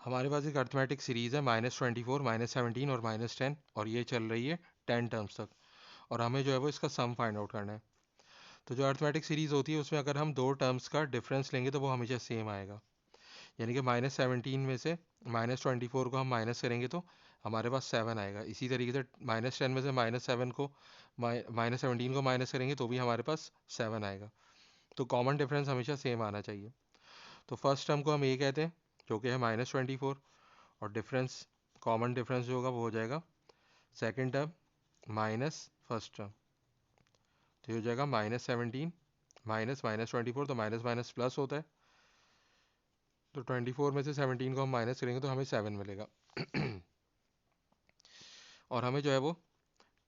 हमारे पास एक arithmetic series है -24, -17 और -10, और ये चल रही है 10 टर्म्स तक, और हमें जो है वो इसका सम फाइंड आउट करना है। तो जो अर्थमेटिक सीरीज़ होती है उसमें अगर हम दो टर्म्स का डिफरेंस लेंगे तो वो हमेशा सेम आएगा। यानी कि -17 में से -24 को हम माइनस करेंगे तो हमारे पास 7 आएगा। इसी तरीके से -10 में से -7 को -17 को माइनस करेंगे तो भी हमारे पास 7 आएगा। तो कॉमन डिफरेंस हमेशा सेम आना चाहिए। तो फर्स्ट टर्म को हम ए कहते हैं, जो कि है -24, और डिफरेंस, कॉमन डिफरेंस जो होगा वो हो जाएगा second term minus first term. तो ये हो जाएगा -17 माइनस -24, तो माइनस माइनस प्लस होता है। तो 24 में से 17 को हम माइनस करेंगे तो हमें 7 मिलेगा। और हमें जो है वो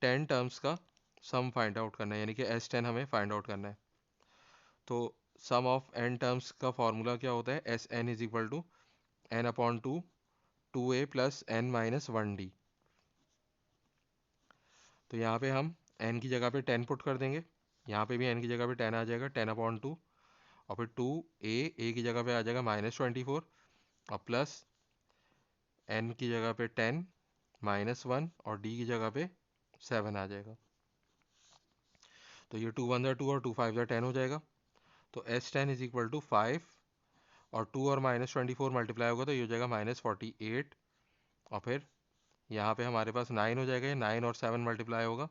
10 टर्म्स का सम फाइंड आउट करना है, यानी कि S10 हमें फाइंड आउट करना है। तो सम ऑफ n टर्म्स का फॉर्मूला क्या होता है? Sn is equal to n/2 2a plus n minus 1d। तो यहाँ पे हम n की जगह पे 10 पुट कर देंगे, यहाँ पे भी n की जगह पे 10 आ जाएगा, 10/2, और फिर 2a की जगह पे आ जाएगा -24, और प्लस n की जगह पे 10 -1, और d की जगह पे 7 आ जाएगा। तो ये 2 1 2 और 2 5 10 हो जाएगा। तो S10 इज इक्वल टू 5, और 2 और -24 मल्टीप्लाई होगा तो ये हो जाएगा -48, और फिर यहाँ पे हमारे पास 9 हो जाएगा, 9 और 7 मल्टीप्लाई होगा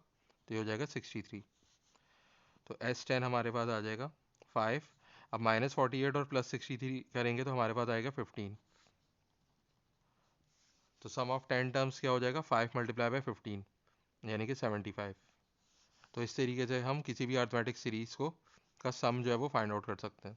तो ये हो जाएगा 63। तो S10 हमारे पास आ जाएगा 5। अब -48 और +63 करेंगे तो हमारे पास आएगा 15। तो सम ऑफ 10 टर्म्स क्या हो जाएगा? 5 मल्टीप्लाई बाय 15, यानी कि 75। तो इस तरीके से हम किसी भी अर्थमेटिक सीरीज को का सम जो है वो फाइंड आउट कर सकते हैं।